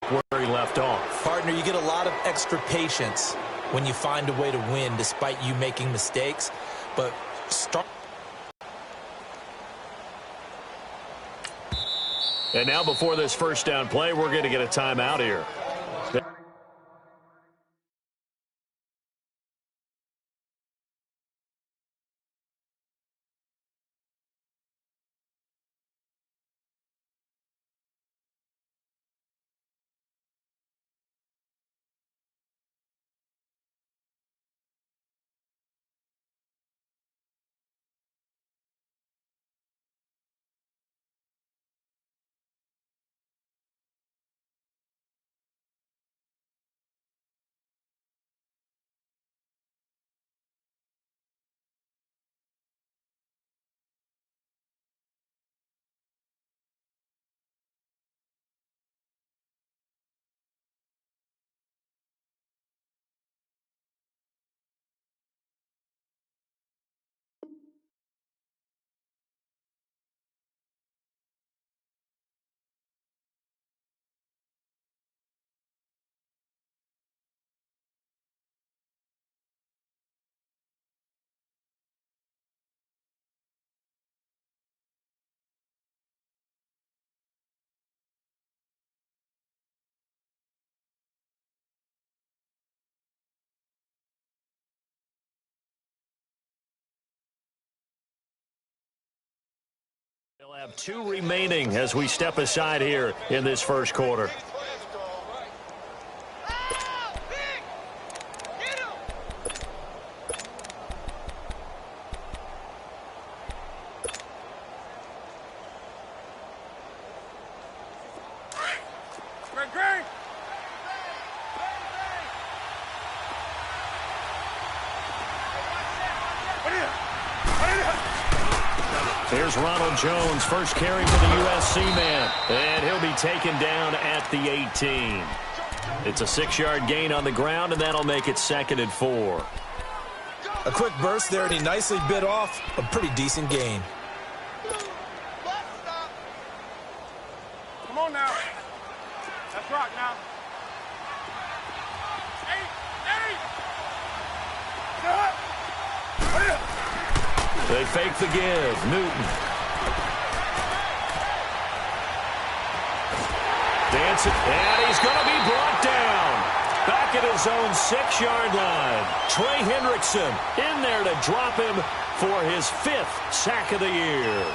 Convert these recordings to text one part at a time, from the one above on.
where he left off. Partner, you get a lot of extra patience when you find a way to win despite you making mistakes. But start. And now before this first down play, we're going to get a timeout here. They'll have 2 remaining as we step aside here in this first quarter. Here's Ronald Jones, first carry for the USC man, and he'll be taken down at the 18. It's a 6-yard gain on the ground, and that'll make it 2nd and 4. A quick burst there, and he nicely bit off a pretty decent gain. Come on now. Let's rock now. They fake the give. Newton. Dancing. And he's going to be brought down. Back at his own 6-yard line. Trey Hendrickson in there to drop him for his 5th sack of the year.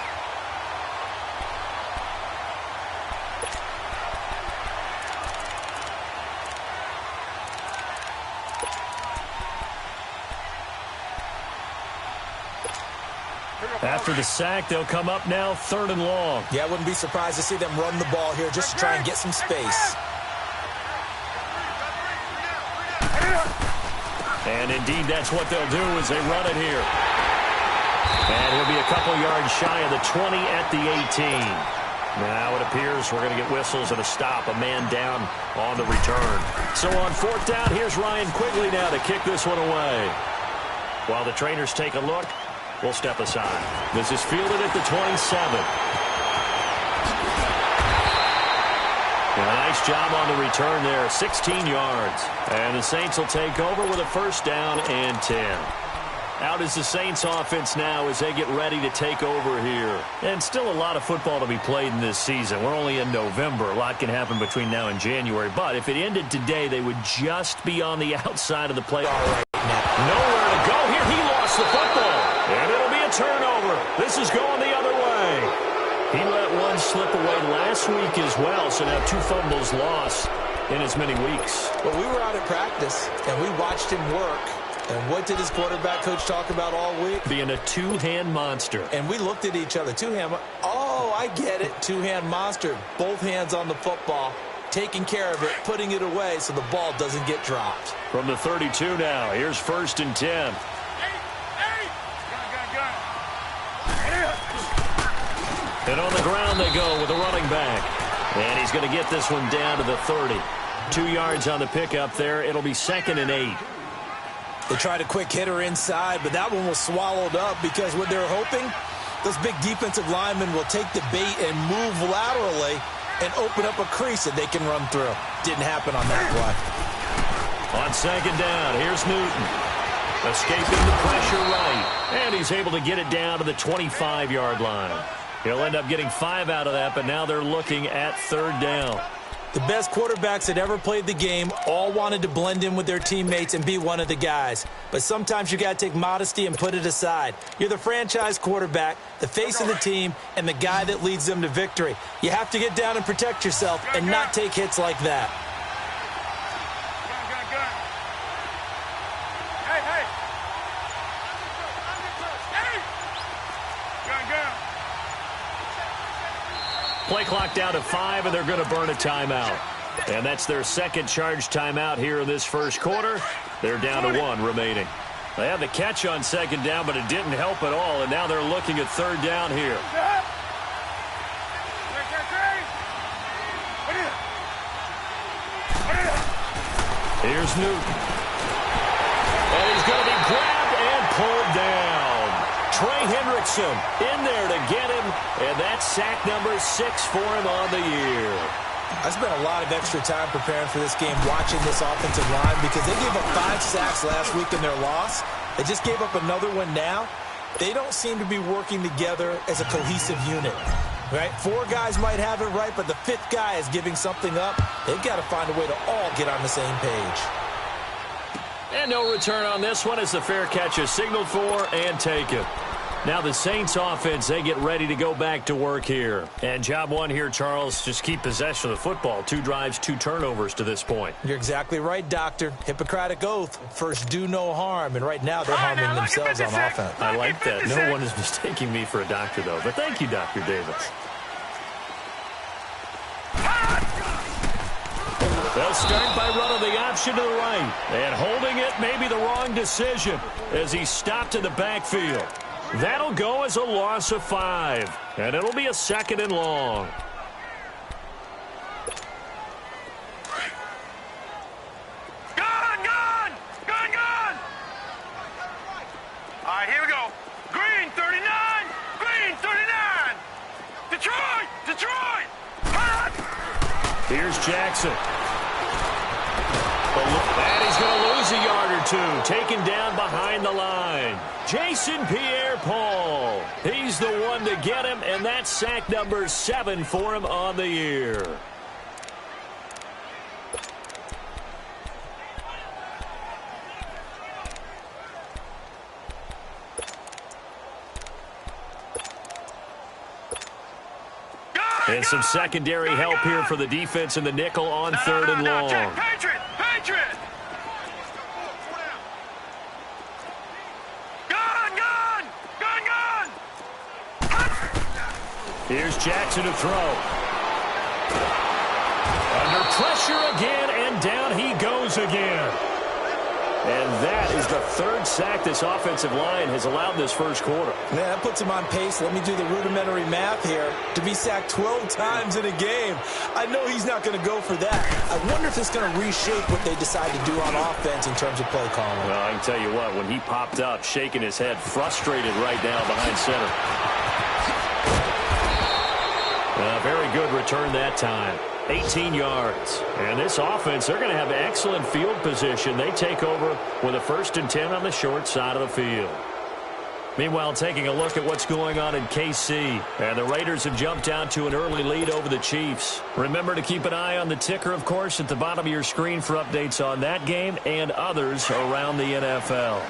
After the sack, they'll come up now 3rd and long. Yeah, I wouldn't be surprised to see them run the ball here just to try and get some space. And indeed, that's what they'll do as they run it here. And he'll be a couple yards shy of the 20 at the 18. Now it appears we're going to get whistles and a stop, a man down on the return. So on 4th down, here's Ryan Quigley now to kick this one away. While the trainers take a look, we'll step aside. This is fielded at the 27. A nice job on the return there, 16 yards. And the Saints will take over with a 1st down and 10. Out is the Saints offense now as they get ready to take over here. And still a lot of football to be played in this season. We're only in November. A lot can happen between now and January. But if it ended today, they would just be on the outside of the playoff right now. Nowhere to go here. He lost the football. And it'll be a turnover. This is going the other way. He let one slip away last week as well. So now 2 fumbles lost in as many weeks. But we were out at practice, and we watched him work. And what did his quarterback coach talk about all week? Being a 2-hand monster. And we looked at each other. 2-hand. Oh, I get it. 2-hand monster. Both hands on the football, taking care of it, putting it away so the ball doesn't get dropped. From the 32 now, here's 1st and 10. And on the ground they go with a running back. And he's going to get this one down to the 30. 2 yards on the pickup there. It'll be 2nd and 8. They tried a quick hitter inside, but that one was swallowed up because what they're hoping, those big defensive linemen will take the bait and move laterally and open up a crease that they can run through. Didn't happen on that play. On second down, here's Newton. Escaping the pressure right. And he's able to get it down to the 25-yard line. He'll end up getting 5 out of that, but now they're looking at third down. The best quarterbacks that ever played the game all wanted to blend in with their teammates and be one of the guys. But sometimes you got to take modesty and put it aside. You're the franchise quarterback, the face of the team, and the guy that leads them to victory. You have to get down and protect yourself and not take hits like that. Play clock down to 5, and they're going to burn a timeout. And that's their second charge timeout here in this first quarter. They're down to 1 remaining. They had the catch on second down, but it didn't help at all, and now they're looking at third down here. Here's Newton. And he's going to be grabbed and pulled down. Trey Hendrickson in there to get him, and that's sack number 6 for him on the year. I spent a lot of extra time preparing for this game watching this offensive line because they gave up 5 sacks last week in their loss. They just gave up another one now. They don't seem to be working together as a cohesive unit. Right? 4 guys might have it right, but the 5th guy is giving something up. They've got to find a way to all get on the same page. And no return on this one as the fair catch is signaled for and taken. Now the Saints offense, they get ready to go back to work here. And job 1 here, Charles, just keep possession of the football. 2 drives, 2 turnovers to this point. You're exactly right, Doctor. Hippocratic oath. First, do no harm. And right now, they're harming themselves on offense. I like that. No one is mistaking me for a doctor, though. But thank you, Dr. Davis. They'll start by running the option to the right. And holding it may be the wrong decision as he stopped in the backfield. That'll go as a loss of 5. And it'll be a 2nd and long. Gone! All right, here we go. Green, 39! Green, 39! Detroit! Here's Jackson. And he's going to lose a yard or 2. Taken down behind the line. Jason Pierre-Paul. He's the one to get him, and that's sack number 7 for him on the year. And some secondary help here for the defense in the nickel on 3rd and long. Patriot! Here's Jackson to throw. Under pressure again, and down he goes again. And that is the 3rd sack this offensive line has allowed this first quarter. Man, that puts him on pace. Let me do the rudimentary math here. To be sacked 12 times in a game. I know he's not going to go for that. I wonder if it's going to reshape what they decide to do on offense in terms of play calling. Well, I can tell you what, when he popped up, shaking his head, frustrated right now behind center. A very good return that time. 18 yards. And this offense, they're going to have excellent field position. They take over with a 1st and 10 on the short side of the field. Meanwhile, taking a look at what's going on in KC. And the Raiders have jumped out to an early lead over the Chiefs. Remember to keep an eye on the ticker, of course, at the bottom of your screen for updates on that game and others around the NFL.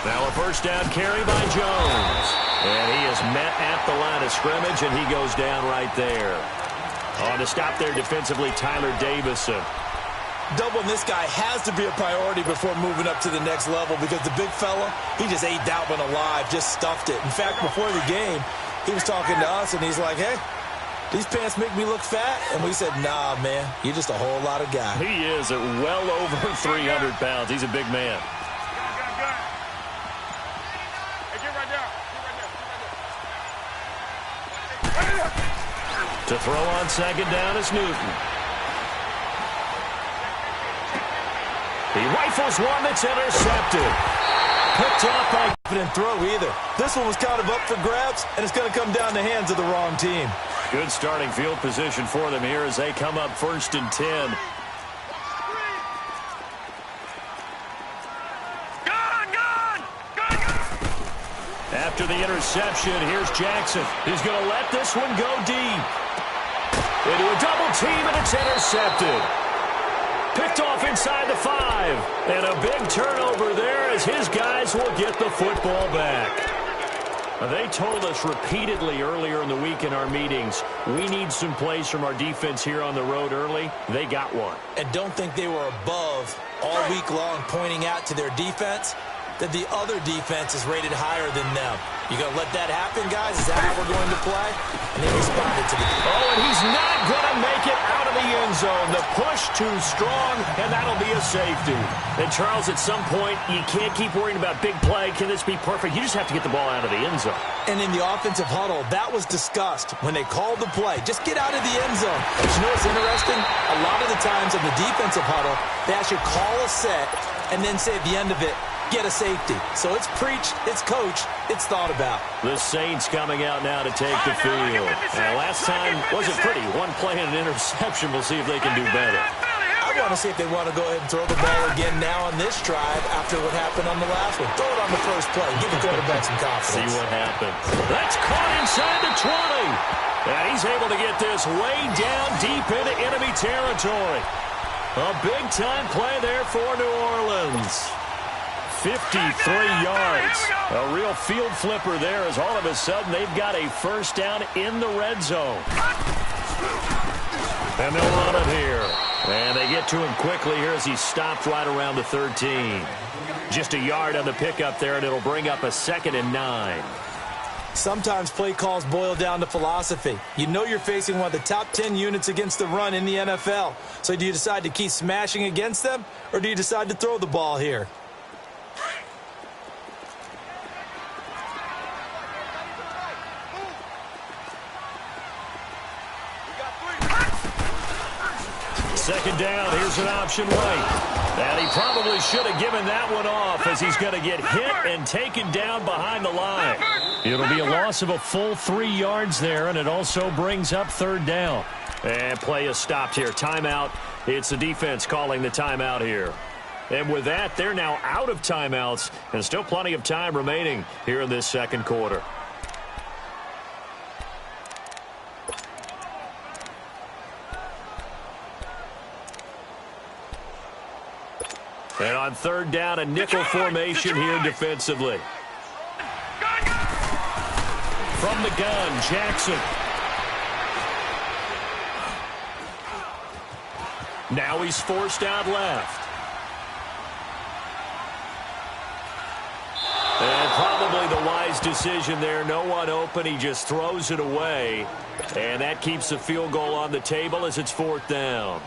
Now a 1st down carry by Jones. And he is met at the line of scrimmage, and he goes down right there. On the stop there defensively, Tyler Davison. Doubling this guy has to be a priority before moving up to the next level because the big fella, he just ate that one alive, just stuffed it. In fact, before the game, he was talking to us, and he's like, hey, these pants make me look fat? And we said, nah, man, you're just a whole lot of guy. He is at well over 300 pounds. He's a big man. To throw on second down is Newton. He rifles one that's intercepted. picked off by... Didn't throw either. This one was kind of up for grabs, and it's going to come down the hands of the wrong team. Good starting field position for them here as they come up 1st and 10. After the interception, here's Jackson. He's going to let this one go deep. Into a double team, and it's intercepted. Picked off inside the 5. And a big turnover there as his guys will get the football back. Now, they told us repeatedly earlier in the week in our meetings, we need some plays from our defense here on the road early. They got one. And don't think they were above all week long pointing out to their defense that the other defense is rated higher than them. You going to let that happen, guys? Is that how we're going to play? And they responded to the... Oh, and he's not going to make it out of the end zone. The push too strong, and that'll be a safety. And, Charles, at some point, you can't keep worrying about big play. Can this be perfect? You just have to get the ball out of the end zone. And in the offensive huddle, that was discussed when they called the play. Just get out of the end zone. But you know what's interesting? A lot of the times in the defensive huddle, they actually call a set and then say at the end of it, get a safety. So it's preached, it's coached, it's thought about. The Saints coming out now to take the field. And last time wasn't pretty. One play and an interception. We'll see if they can do better. I want to see if they want to go ahead and throw the ball again now on this drive after what happened on the last one. Throw it on the first play. Give the quarterback some confidence. See what happens. That's caught inside the 20. And he's able to get this way down deep into enemy territory. A big-time play there for New Orleans. 53 yards. A real field flipper there as all of a sudden they've got a first down in the red zone. And they'll run it here. And they get to him quickly here as he's stopped right around the 13. Just a yard on the pickup there, and it'll bring up a 2nd and 9. Sometimes play calls boil down to philosophy. You know you're facing one of the top 10 units against the run in the NFL. So do you decide to keep smashing against them, or do you decide to throw the ball here? Second down, here's an option right. And he probably should have given that one off as he's going to get hit and taken down behind the line. It'll be a loss of a full 3 yards there, and it also brings up 3rd down. And play is stopped here. Timeout. It's the defense calling the timeout here. And with that, they're now out of timeouts, and still plenty of time remaining here in this second quarter. And on 3rd down, a nickel formation here defensively. From the gun, Jackson. Now he's forced out left. And probably the wise decision there. No one open. He just throws it away. And that keeps the field goal on the table as it's 4th down.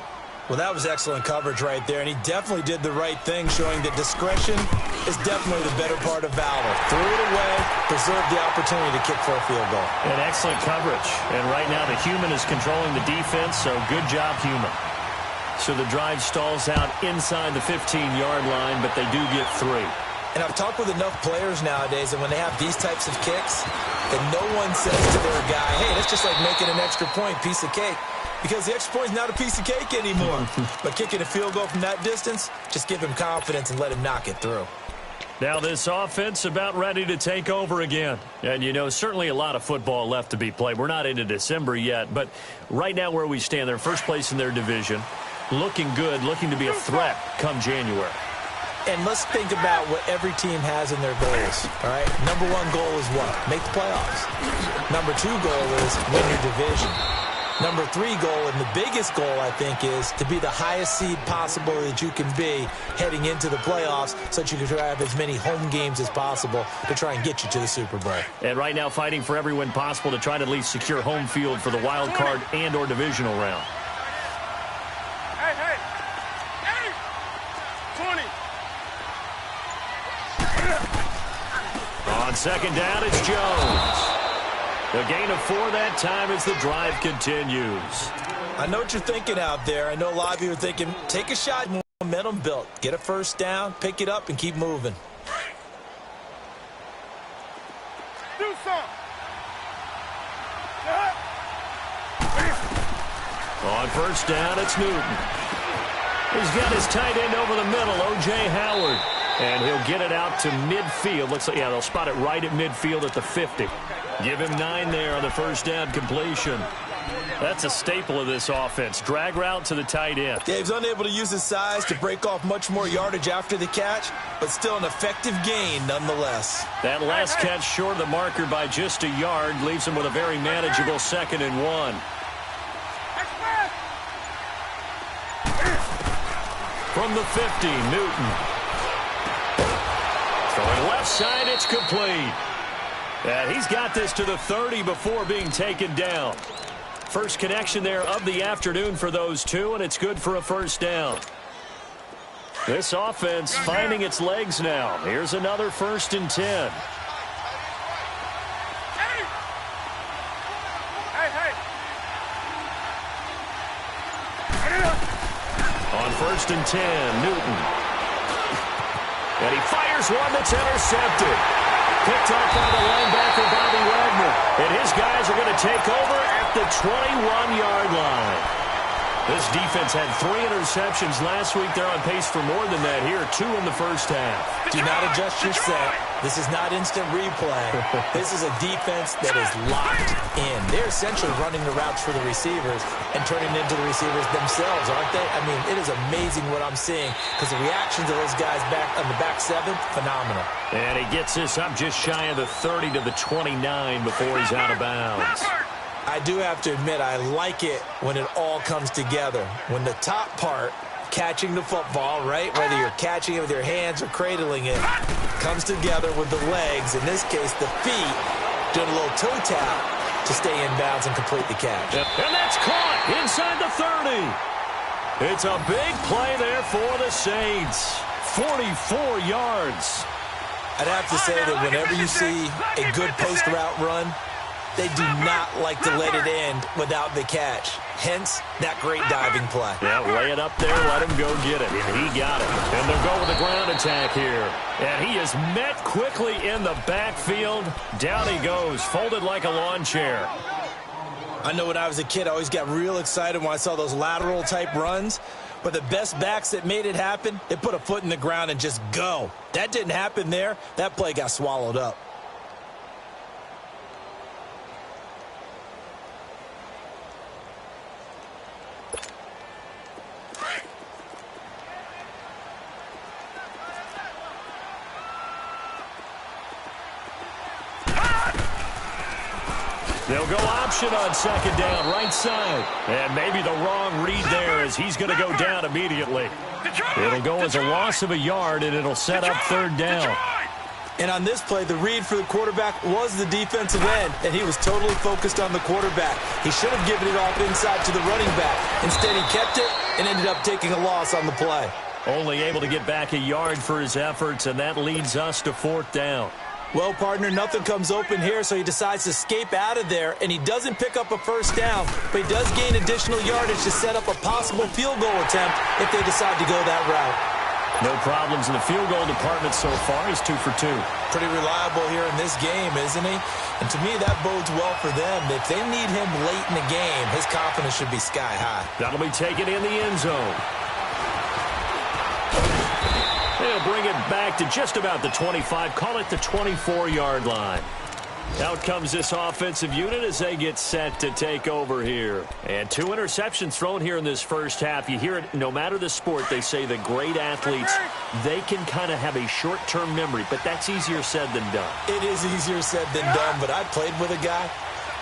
Well, that was excellent coverage right there, and he definitely did the right thing, showing that discretion is definitely the better part of valor. Threw it away, preserved the opportunity to kick for a field goal. And excellent coverage. And right now the human is controlling the defense, so good job, human. So the drive stalls out inside the 15-yard line, but they do get 3. And I've talked with enough players nowadays, and when they have these types of kicks, that no one says to their guy, hey, that's just like making an extra point, piece of cake. Because the extra point is not a piece of cake anymore. But kicking a field goal from that distance, just give him confidence and let him knock it through. Now this offense about ready to take over again. And, you know, certainly a lot of football left to be played. We're not into December yet. But right now where we stand, they're first place in their division. Looking good, looking to be a threat come January. And let's think about what every team has in their goals, all right? Number 1 goal is what? Make the playoffs. Number 2 goal is win your division. Number 3 goal, and the biggest goal, I think, is to be the highest seed possible that you can be heading into the playoffs so that you can try to have as many home games as possible to try and get you to the Super Bowl. And right now fighting for every win possible to try to at least secure home field for the wild card and or divisional round. Hey, 20. On second down, it's Jones. A gain of 4 that time as the drive continues. I know what you're thinking out there. I know a lot of you are thinking, take a shot, momentum built. Get a first down, pick it up, and keep moving. On first down, it's Newton. He's got his tight end over the middle, O.J. Howard. And he'll get it out to midfield. Looks like, yeah, they'll spot it right at midfield at the 50. Give him 9 there on the first down completion. That's a staple of this offense. Drag route to the tight end. Yeah, he's unable to use his size to break off much more yardage after the catch, but still an effective gain nonetheless. That last catch short of the marker by just a yard leaves him with a very manageable 2nd and 1. From the 50, Newton. Throwing left side, it's complete. And he's got this to the 30 before being taken down. First connection there of the afternoon for those two, and it's good for a first down. This offense finding its legs now. Here's another 1st and 10. On 1st and 10, Newton. And he fires one that's intercepted. Picked up by the linebacker, Bobby Wagner. And his guys are going to take over at the 21-yard line. This defense had 3 interceptions last week. They're on pace for more than that here. 2 in the first half. Do not adjust your set. This is not instant replay. This is a defense that is locked in. They're essentially running the routes for the receivers and turning into the receivers themselves, aren't they? I mean, it is amazing what I'm seeing because the reactions of those guys back on the back 7, phenomenal. And he gets this up just shy of the 30 to the 29 before he's out of bounds. I do have to admit, I like it when it all comes together. When the top part, catching the football, right, whether you're catching it with your hands or cradling it, comes together with the legs, in this case the feet, doing a little toe tap to stay in bounds and complete the catch. And that's caught inside the 30. It's a big play there for the Saints. 44 yards. I'd have to say that whenever you see a good post route run, they do not like to let it end without the catch. Hence, that great diving play. Yeah, lay it up there, let him go get it. And he got it. And they'll go with a ground attack here. And he is met quickly in the backfield. Down he goes, folded like a lawn chair. I know when I was a kid, I always got real excited when I saw those lateral type runs. But the best backs that made it happen, they put a foot in the ground and just go. That didn't happen there. That play got swallowed up. They'll go option on 2nd down, right side. And maybe the wrong read there as he's going to go down immediately. It'll go as a loss of a yard, and it'll set up 3rd down. And on this play, the read for the quarterback was the defensive end, and he was totally focused on the quarterback. He should have given it off inside to the running back. Instead, he kept it and ended up taking a loss on the play. Only able to get back a yard for his efforts, and that leads us to 4th down. Well, partner, nothing comes open here, so he decides to escape out of there, and he doesn't pick up a first down, but he does gain additional yardage to set up a possible field goal attempt if they decide to go that route. No problems in the field goal department so far. He's 2 for 2. Pretty reliable here in this game, isn't he? And to me, that bodes well for them. If they need him late in the game, his confidence should be sky high. That'll be taken in the end zone. They'll bring it back to just about the 25. Call it the 24-yard line. Out comes this offensive unit as they get set to take over here. And 2 interceptions thrown here in this first half. You hear it, no matter the sport, they say the great athletes, they can kind of have a short-term memory, but that's easier said than done. It is easier said than done, but I played with a guy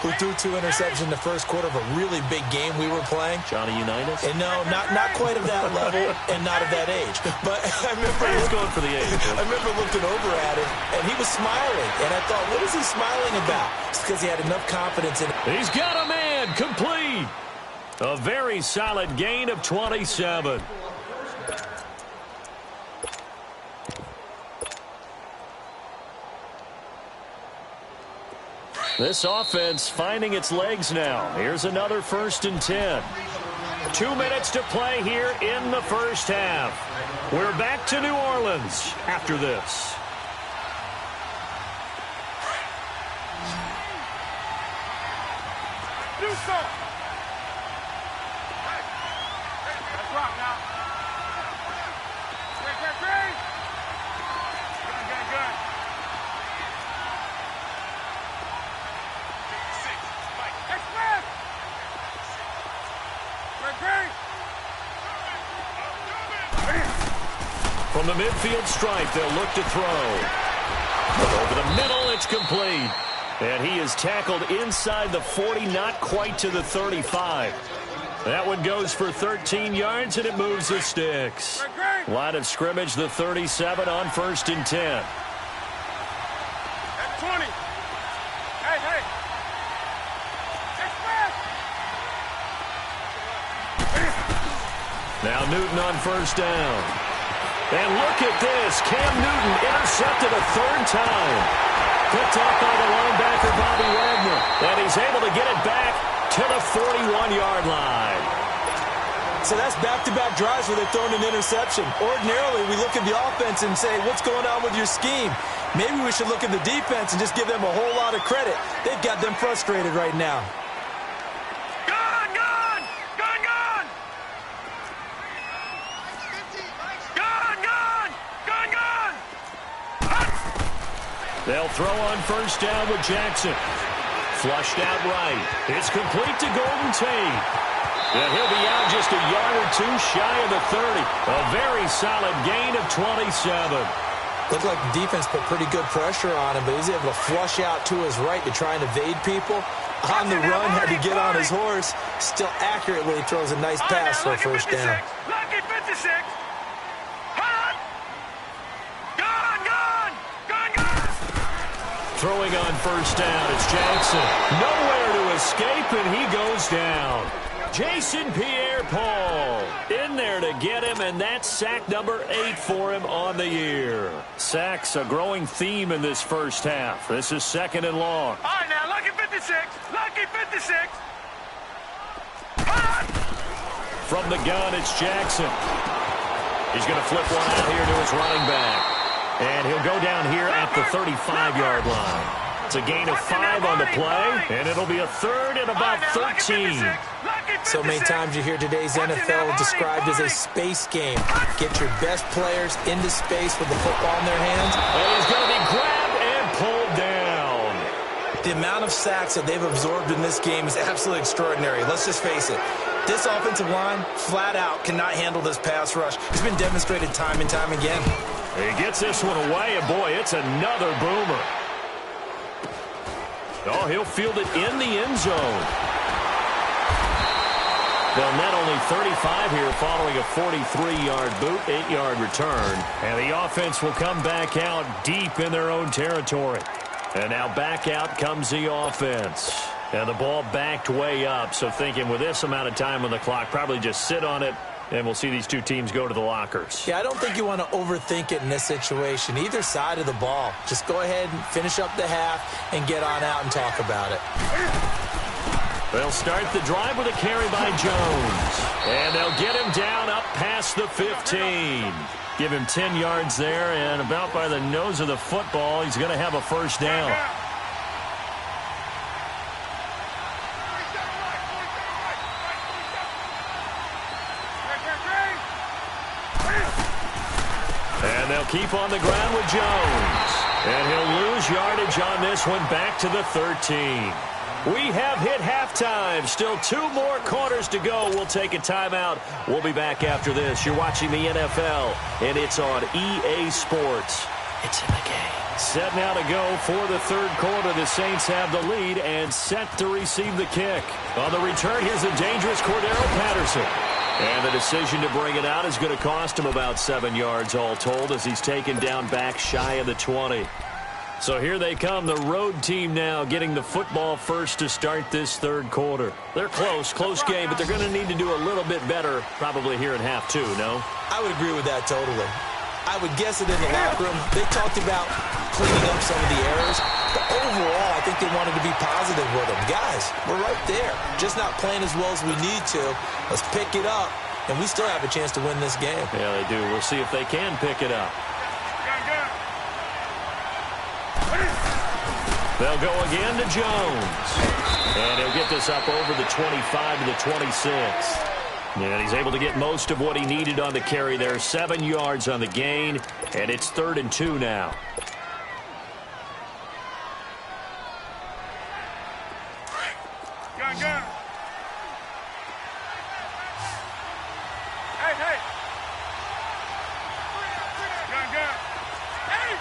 who threw 2 interceptions in the first quarter of a really big game we were playing. Johnny Unitas? And no, not quite of that level and not of that age. But I remember He's going for the age. I remember looking over at him, and he was smiling. And I thought, what is he smiling about? It's because he had enough confidence in it. He's got a man complete. A very solid gain of 27. This offense finding its legs now. Here's another 1st and 10. 2 minutes to play here in the first half. We're back to New Orleans after this. do so. Let's rock now. Green. Good. Express. Green. From the midfield stripe, they'll look to throw. Over the middle, it's complete. And he is tackled inside the 40, not quite to the 35. That one goes for 13 yards, and it moves the sticks. Line of scrimmage, the 37 on 1st and 10. At 20. Hey. Express. Now Newton on 1st down. And look at this. Cam Newton intercepted a 3rd time. Picked up by the linebacker, Bobby Wagner. And he's able to get it back to the 41-yard line. So that's back-to-back drives where they've thrown an interception. Ordinarily, we look at the offense and say, what's going on with your scheme? Maybe we should look at the defense and just give them a whole lot of credit. They've got them frustrated right now. They'll throw on 1st down with Jackson. Flushed out right. It's complete to Golden Tate. And he'll be out just a yard or two shy of the 30. A very solid gain of 27. Looked like the defense put pretty good pressure on him, but he's able to flush out to his right to try and evade people. On the run, had to get on his horse. Still accurately throws a nice pass for a 1st down. Lucky 56. Throwing on 1st down, it's Jackson. Nowhere to escape, and he goes down. Jason Pierre-Paul in there to get him, and that's sack number 8 for him on the year. Sacks a growing theme in this first half. This is 2nd and long. All right, now, lucky 56. Lucky 56. From the gun, it's Jackson. He's going to flip one out here to his running back. And he'll go down here at the 35-yard line. It's a gain of 5 on the play, and it'll be a 3rd and about 13. So many times you hear today's NFL described as a space game. Get your best players into space with the football in their hands. And he's going to be grabbed and pulled down. The amount of sacks that they've absorbed in this game is absolutely extraordinary. Let's just face it. This offensive line, flat out, cannot handle this pass rush. It's been demonstrated time and time again. He gets this one away, and boy, it's another boomer. Oh, he'll field it in the end zone. They'll net only 35 here following a 43-yard boot, 8-yard return. And the offense will come back out deep in their own territory. And now back out comes the offense. And the ball backed way up, so thinking with this amount of time on the clock, probably just sit on it, and we'll see these two teams go to the lockers. Yeah, I don't think you want to overthink it in this situation. Either side of the ball. Just go ahead and finish up the half and get on out and talk about it. They'll start the drive with a carry by Jones. And they'll get him down up past the 15. Give him 10 yards there, and about by the nose of the football, he's going to have a 1st down. And they'll keep on the ground with Jones. And he'll lose yardage on this one back to the 13. We have hit halftime. Still 2 more quarters to go. We'll take a timeout. We'll be back after this. You're watching the NFL, and it's on EA Sports. It's in the game. Set now to go for the 3rd quarter. The Saints have the lead and set to receive the kick. On the return, here's a dangerous Cordero Patterson. And the decision to bring it out is going to cost him about 7 yards all told as he's taken down back shy of the 20. So here they come, the road team now getting the football first to start this 3rd quarter. They're close game, but they're going to need to do a little bit better probably here in half 2, no? I would agree with that totally. I would guess it in the locker room. They talked about cleaning up some of the errors. But overall, I think they wanted to be positive with them. Guys, we're right there. Just not playing as well as we need to. Let's pick it up. And we still have a chance to win this game. Yeah, they do. We'll see if they can pick it up. They'll go again to Jones. And he'll get this up over the 25 to the 26. And he's able to get most of what he needed on the carry there. 7 yards on the gain, and it's 3rd and 2 now. Gun. Hey. Gun. Hey.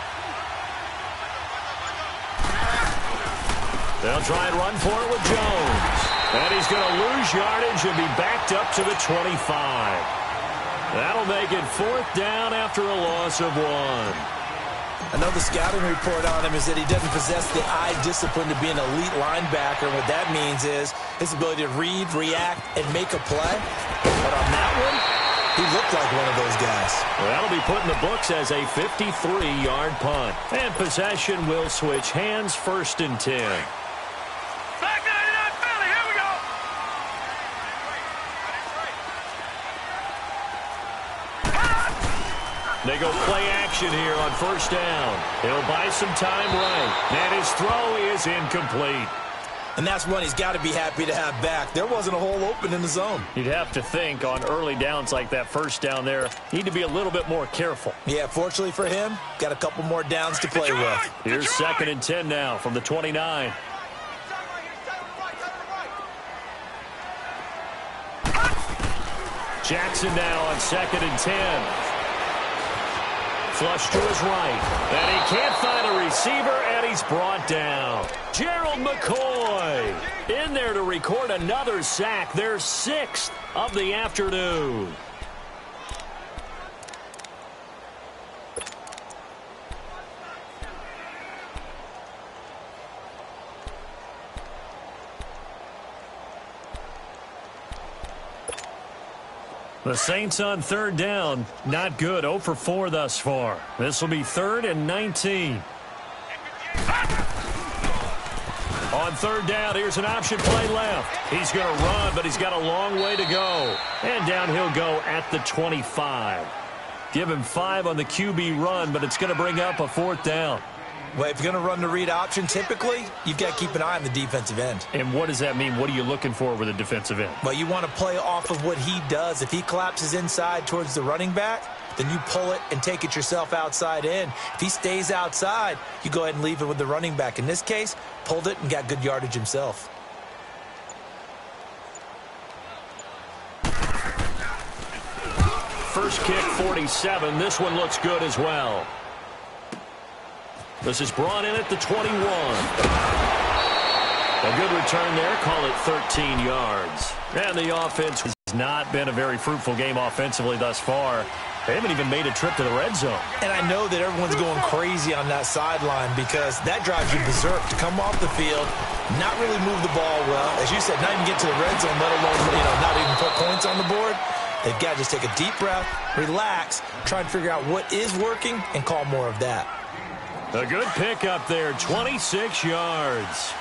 They'll try and run for it with Jones. And he's going to lose yardage and be backed up to the 25. That'll make it 4th down after a loss of 1. I know the scouting report on him is that he doesn't possess the eye discipline to be an elite linebacker. What that means is his ability to read, react, and make a play. But on that one, he looked like one of those guys. Well, that'll be put in the books as a 53-yard punt. And possession will switch hands, 1st and 10. Back 99 Philly, here we go. They go play action here on 1st down. He'll buy some time right. And his throw is incomplete. And that's one he's got to be happy to have back. There wasn't a hole open in the zone. You'd have to think on early downs like that 1st down there, need to be a little bit more careful. Yeah, fortunately for him, got a couple more downs to play with. Here's 2nd and 10 now from the 29. Jackson now on 2nd and 10. Flush to his right. And he can't find a receiver, and he's brought down. Gerald McCoy in there to record another sack. Their 6th of the afternoon. The Saints on 3rd down. Not good. 0 for 4 thus far. This will be 3rd and 19. On 3rd down, here's an option play left. He's going to run, but he's got a long way to go. And down he'll go at the 25. Give him 5 on the QB run, but it's going to bring up a 4th down. Well, if you're going to run the read option, typically, you've got to keep an eye on the defensive end. And what does that mean? What are you looking for with a defensive end? Well, you want to play off of what he does. If he collapses inside towards the running back, then you pull it and take it yourself outside in. If he stays outside, you go ahead and leave it with the running back. In this case, pulled it and got good yardage himself. First kick, 47. This one looks good as well. This is brought in at the 21. A good return there. Call it 13 yards. And the offense has not been a very fruitful game offensively thus far. They haven't even made a trip to the red zone. And I know that everyone's going crazy on that sideline because that drives you berserk to come off the field, not really move the ball well. As you said, not even get to the red zone, let alone, not even put points on the board. They've got to just take a deep breath, relax, try and figure out what is working, and call more of that. A good pickup there, 26 yards.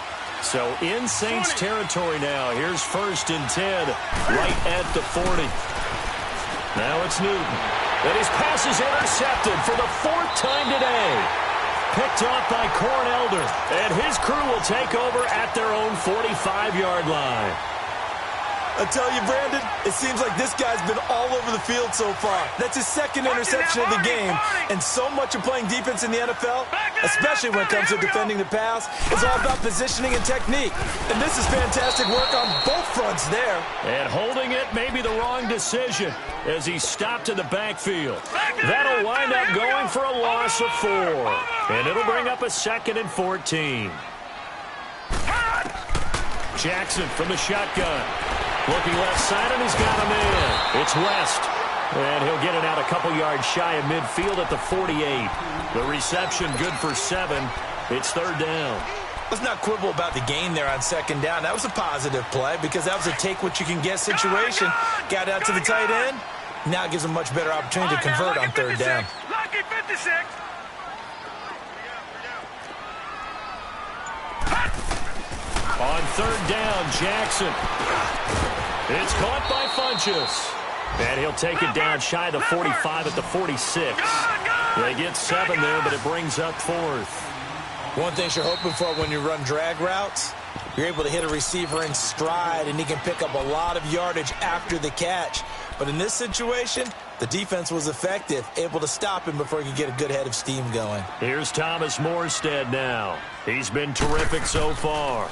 So in Saints territory now. Here's 1st and 10, right at the 40. Now it's Newton. And his pass is intercepted for the 4th time today. Picked off by Corn Elder. And his crew will take over at their own 45-yard line. I tell you, Brandon, it seems like this guy's been all over the field so far. That's his 2nd interception of the game. And so much of playing defense in the NFL, especially when it comes to defending the pass, is all about positioning and technique. And this is fantastic work on both fronts there. And holding it may be the wrong decision as he stopped in the backfield. That'll wind up going for a loss of 4. And it'll bring up a 2nd and 14. Jackson from the shotgun. Looking left side, and he's got him in. It's West. And he'll get it out a couple yards shy of midfield at the 48. The reception good for 7. It's 3rd down. Let's not quibble about the gain there on 2nd down. That was a positive play because that was a take-what-you-can-get situation. Got out to the tight end. Now it gives him a much better opportunity to convert on 3rd down. Lucky 56. On 3rd down, Jackson. It's caught by Funchess. And he'll take it down shy of the 45 at the 46. They get 7 there, but it brings up 4th. One thing you're hoping for when you run drag routes, you're able to hit a receiver in stride, and he can pick up a lot of yardage after the catch. But in this situation, the defense was effective, able to stop him before he could get a good head of steam going. Here's Thomas Morstead now. He's been terrific so far.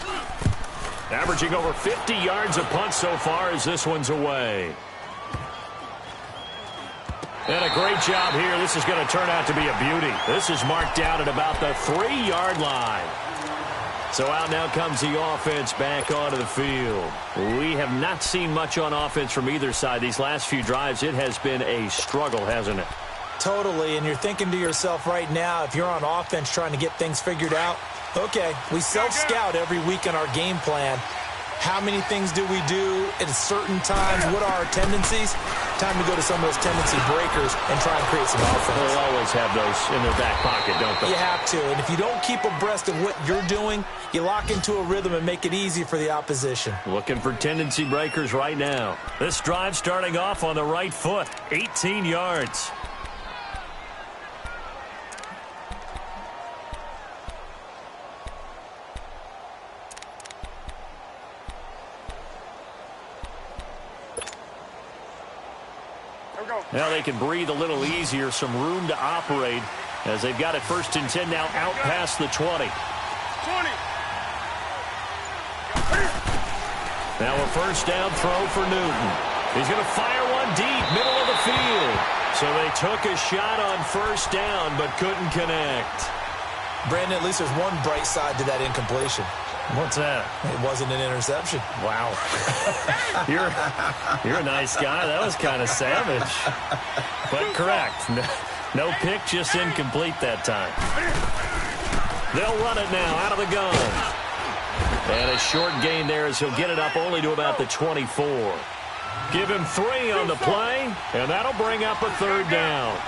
Averaging over 50 yards a punt so far as this one's away. And a great job here. This is going to turn out to be a beauty. This is marked down at about the 3-yard line. So out now comes the offense back onto the field. We have not seen much on offense from either side. These last few drives, it has been a struggle, hasn't it? Totally, and you're thinking to yourself right now, if you're on offense trying to get things figured out, okay, we self-scout every week in our game plan. How many things do we do at certain times? What are our tendencies? Time to go to some of those tendency breakers and try and create some offense. They'll always have those in their back pocket, don't they? You have to, and if you don't keep abreast of what you're doing, you lock into a rhythm and make it easy for the opposition. Looking for tendency breakers right now. This drive starting off on the right foot, 18 yards. Now they can breathe a little easier, some room to operate as they've got it 1st and 10 now out past the 20. Now a 1st down throw for Newton. He's going to fire one deep, middle of the field. So they took a shot on 1st down but couldn't connect. Brandon, at least there's one bright side to that incompletion. What's that? It wasn't an interception. Wow. You're a nice guy. That was kind of savage. But correct. No pick, just incomplete that time. They'll run it now out of the gun. And a short gain there as he'll get it up only to about the 24. Give him 3 on the play, and that'll bring up a 3rd down.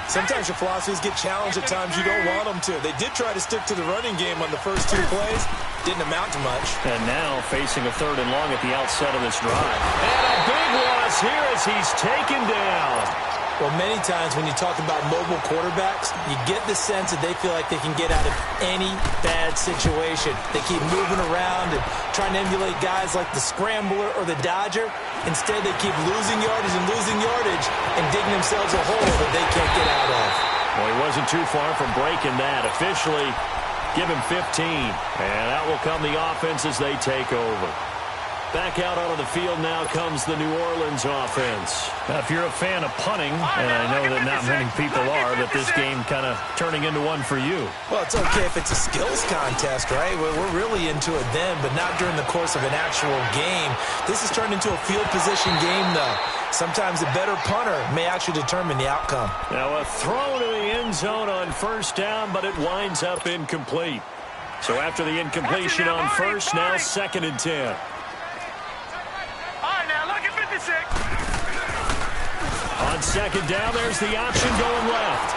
Sometimes your philosophies get challenged at times you don't want them to. They did try to stick to the running game on the first 2 plays. Didn't amount to much. And now facing a 3rd and long at the outset of this drive. And a big loss here as he's taken down. Well, many times when you talk about mobile quarterbacks, you get the sense that they feel like they can get out of any bad situation. They keep moving around and trying to emulate guys like the Scrambler or the Dodger. Instead, they keep losing yardage and digging themselves a hole that they can't get out of. Well, he wasn't too far from breaking that. Officially, give him 15. And that will come the offense as they take over. Back out onto the field now comes the New Orleans offense. Now, if you're a fan of punting, and I know that not many people are, that this game kind of turning into one for you. Well, it's okay if it's a skills contest, right? We're really into it then, but not during the course of an actual game. This has turned into a field position game, though. Sometimes a better punter may actually determine the outcome. Now, a throw to the end zone on 1st down, but it winds up incomplete. So after the incompletion on 1st, now 2nd and 10. On 2nd down, there's the option going left.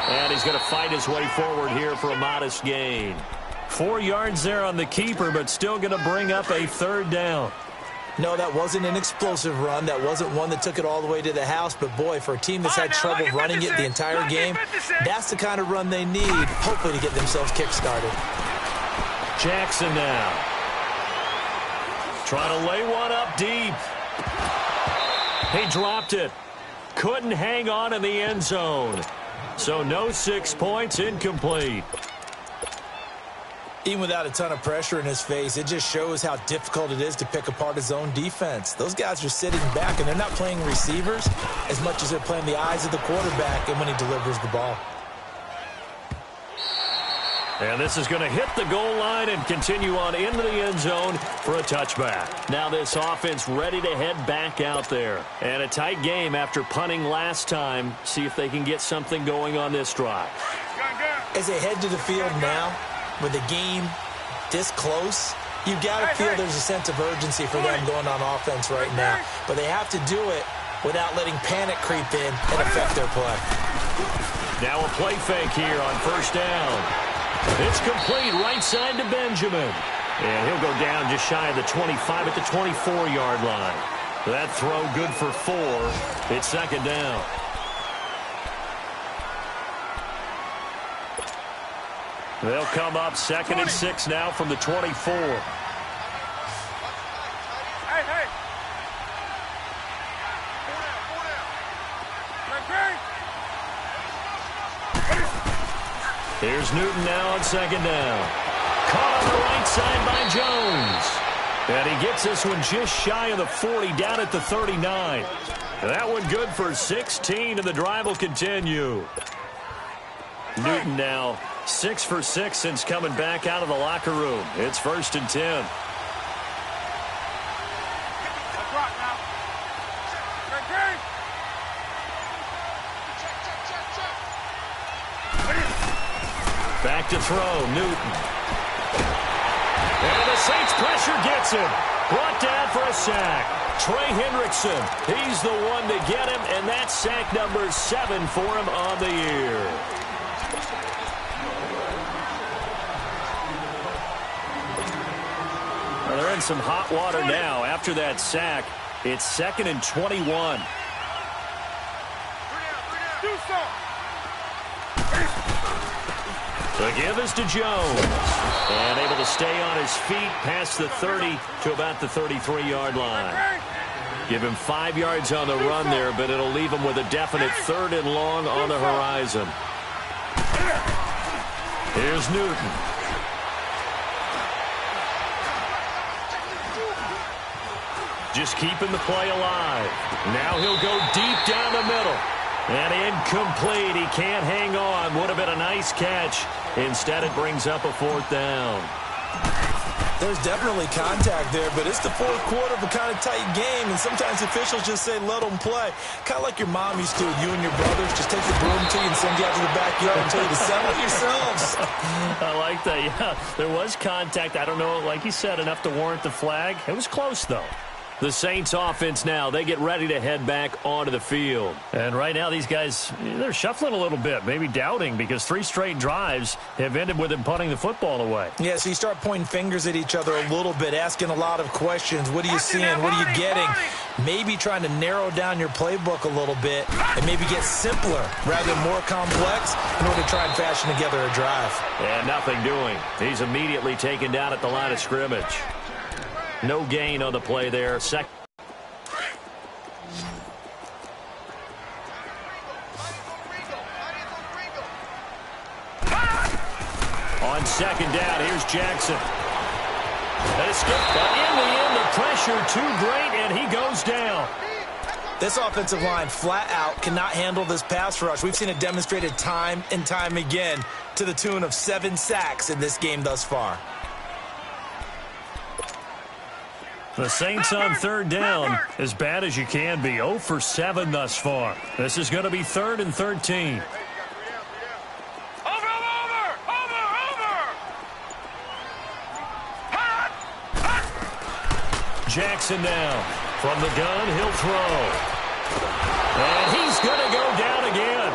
And he's going to fight his way forward here for a modest gain. 4 yards there on the keeper, but still going to bring up a 3rd down. No, that wasn't an explosive run. That wasn't one that took it all the way to the house. But, boy, for a team that's had trouble running it the entire game, that's the kind of run they need, hopefully, to get themselves kick-started. Jackson now. Trying to lay one up deep. He dropped it. Couldn't hang on in the end zone. So no 6 points, incomplete. Even without a ton of pressure in his face, it just shows how difficult it is to pick apart his own defense. Those guys are sitting back, and they're not playing receivers as much as they're playing the eyes of the quarterback and when he delivers the ball. And this is going to hit the goal line and continue on into the end zone for a touchback. Now this offense ready to head back out there. And a tight game after punting last time. See if they can get something going on this drive. As they head to the field now, with the game this close, you've got to feel there's a sense of urgency for them going on offense right now. But they have to do it without letting panic creep in and affect their play. Now a play fake here on 1st down. It's complete right side to Benjamin. And he'll go down just shy of the 25 at the 24-yard line. That throw good for 4. It's 2nd down. They'll come up 2nd and 6 now from the 24. Here's Newton now on 2nd down. Caught on the right side by Jones. And he gets this one just shy of the 40, down at the 39. That one good for 16, and the drive will continue. Newton now 6 for 6 since coming back out of the locker room. It's 1st and 10. Back to throw, Newton. And the Saints pressure gets him. Brought down for a sack. Trey Hendrickson, he's the one to get him, and that's sack number 7 for him on the year. Well, they're in some hot water now. After that sack, it's 2nd and 21. The give is to Jones. And able to stay on his feet past the 30 to about the 33-yard line. Give him 5 yards on the run there, but it'll leave him with a definite 3rd and long on the horizon. Here's Newton. Just keeping the play alive. Now he'll go deep down the middle. And incomplete. He can't hang on. Would have been a nice catch. Instead, it brings up a 4th down. There's definitely contact there, but it's the 4th quarter of a kind of tight game, and sometimes officials just say, let them play. Kind of like your mom used to with you and your brothers. Just take the broom to you and send you out to the backyard and tell you to settle it yourselves. I like that. Yeah, there was contact. I don't know, like you said, enough to warrant the flag. It was close, though. The Saints offense now, they get ready to head back onto the field. And right now these guys, they're shuffling a little bit, maybe doubting, because 3 straight drives have ended with them punting the football away. Yeah, so you start pointing fingers at each other a little bit, asking a lot of questions. What are you seeing? What are you getting? Maybe trying to narrow down your playbook a little bit and maybe get simpler rather than more complex in order to try and fashion together a drive. And nothing doing. He's immediately taken down at the line of scrimmage. No gain on the play there. On 2nd down, here's Jackson. That is skipped, but in the end, the pressure too great, and he goes down. This offensive line flat out cannot handle this pass rush. We've seen it demonstrated time and time again to the tune of 7 sacks in this game thus far. The Saints on 3rd down, as bad as you can be. 0 for 7 thus far. This is going to be 3rd and 13. Jackson now. From the gun, he'll throw. And he's going to go down again.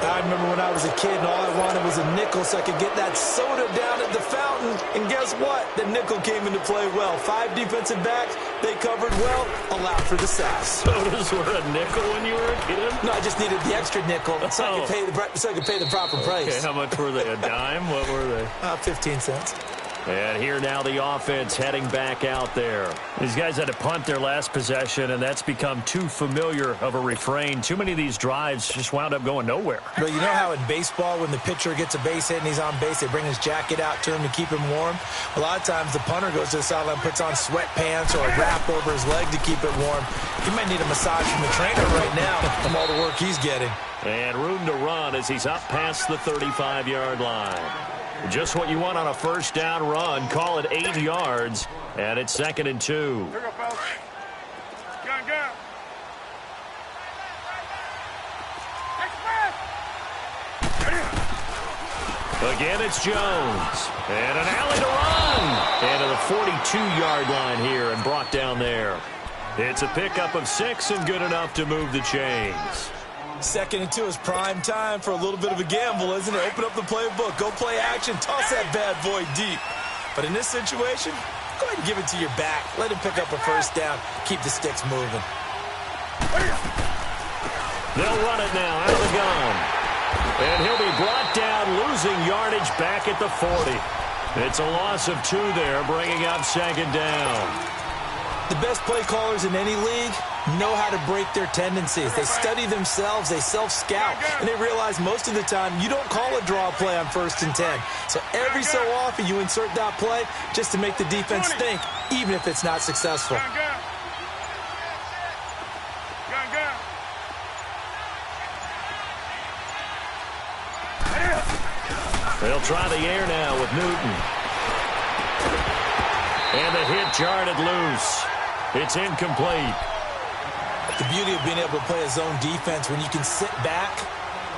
I remember when I was a kid and all I wanted was a nickel so I could get that soda down at the fountain. And guess what? The nickel came into play well. 5 defensive backs, they covered well, allowed for the sacks. Sodas were a nickel when you were a kid? No, I just needed the extra nickel so I could pay the proper price. Okay, how much were they? A dime? What were they? 15 cents. And here now the offense heading back out there. These guys had to punt their last possession, and that's become too familiar of a refrain. Too many of these drives just wound up going nowhere. But you know how in baseball when the pitcher gets a base hit and he's on base, they bring his jacket out to him to keep him warm? A lot of times the punter goes to the sideline, puts on sweatpants or a wrap over his leg to keep it warm. He might need a massage from the trainer right now from all the work he's getting. And room to run as he's up past the 35-yard line. Just what you want on a 1st down run. Call it 8 yards, and it's 2nd and 2. Here we go, fellas. Gun. Again, it's Jones. And an alley to run. And to the 42-yard line here and brought down there. It's a pickup of 6 and good enough to move the chains. 2nd and 2 is prime time for a little bit of a gamble, isn't it? Open up the playbook, go play action, toss that bad boy deep. But in this situation, go ahead and give it to your back. Let him pick up a 1st down. Keep the sticks moving. They'll run it now out of the gun. And he'll be brought down, losing yardage back at the 40. It's a loss of 2 there, bringing up second down. The best play callers in any league know how to break their tendencies. They study themselves, they self-scout, and they realize most of the time you don't call a draw play on 1st and 10. So every so often you insert that play just to make the defense think, even if it's not successful. They'll try the air now with Newton. And the hit jarred it loose. It's incomplete. The beauty of being able to play a zone defense when you can sit back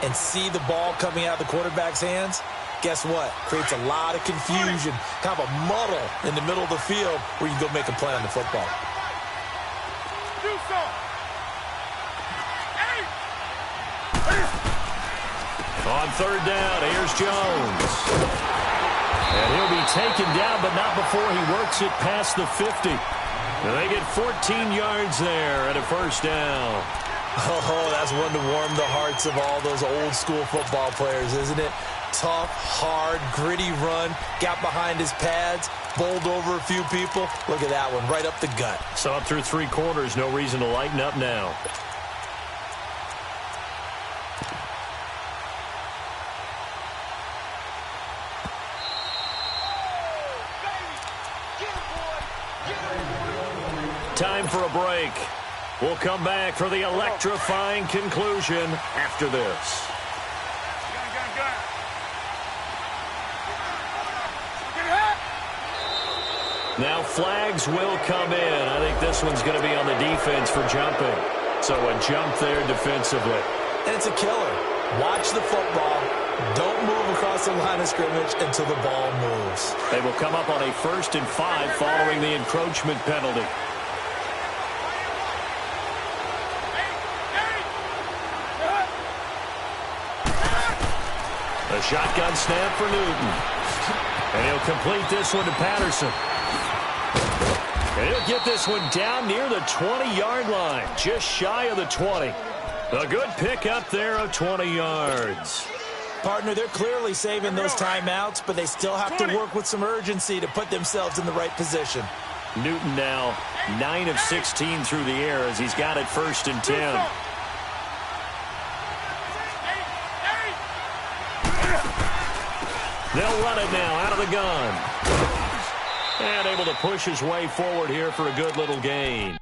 and see the ball coming out of the quarterback's hands, guess what? Creates a lot of confusion, kind of a muddle in the middle of the field where you can go make a play on the football. On 3rd down, here's Jones. And he'll be taken down, but not before he works it past the 50. And they get 14 yards there at a 1st down. Oh, that's one to warm the hearts of all those old-school football players, isn't it? Tough, hard, gritty run, got behind his pads, bowled over a few people. Look at that one, right up the gut. So up through 3 quarters, no reason to lighten up now. Time for a break. We'll come back for the electrifying conclusion after this. Now flags will come in. I think this one's going to be on the defense for jumping. So a jump there defensively. And it's a killer. Watch the football. Don't move across the line of scrimmage until the ball moves. They will come up on a 1st and 5 following the encroachment penalty. A shotgun snap for Newton. And he'll complete this one to Patterson. And he'll get this one down near the 20-yard line, just shy of the 20. A good pickup there of 20 yards. Partner, they're clearly saving those timeouts, but they still have to work with some urgency to put themselves in the right position. Newton now 9 of 16 through the air as he's got it 1st and 10. They'll run it now out of the gun. And able to push his way forward here for a good little gain.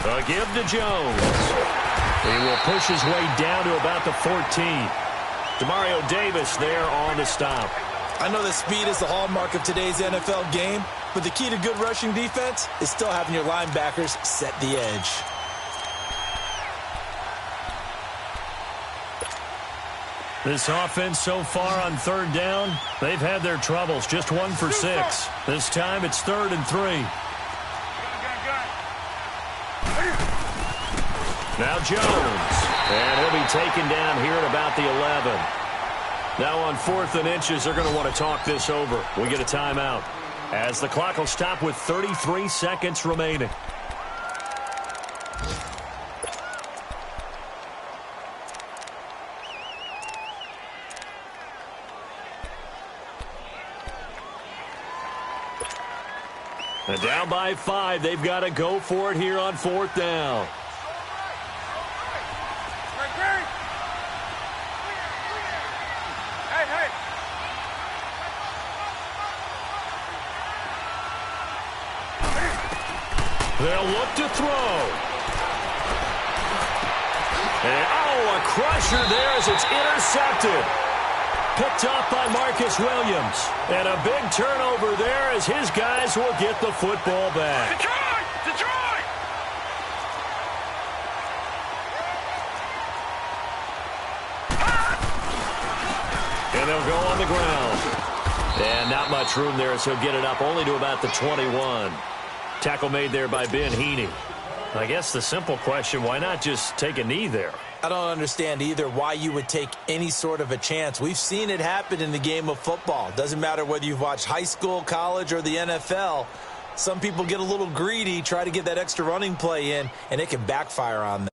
A give to Jones. He will push his way down to about the 14. Demario Davis there on the stop. I know that speed is the hallmark of today's NFL game, but the key to good rushing defense is still having your linebackers set the edge. This offense so far on 3rd down, they've had their troubles. Just 1 for 6. This time it's 3rd and 3. Now Jones. And he'll be taken down here at about the 11. Now on 4th and inches, they're going to want to talk this over. We get a timeout as the clock will stop with 33 seconds remaining. And down by 5, they've got to go for it here on 4th down. They'll look to throw. And, a crusher there as it's intercepted. Picked up by Marcus Williams. And a big turnover there as his guys will get the football back. Detroit! Detroit! And they'll go on the ground. And not much room there, so he'll get it up only to about the 21. Tackle made there by Ben Heaney. I guess the simple question, why not just take a knee there? I don't understand either why you would take any sort of a chance. We've seen it happen in the game of football. Doesn't matter whether you've watched high school, college, or the NFL. Some people get a little greedy, try to get that extra running play in, and it can backfire on them.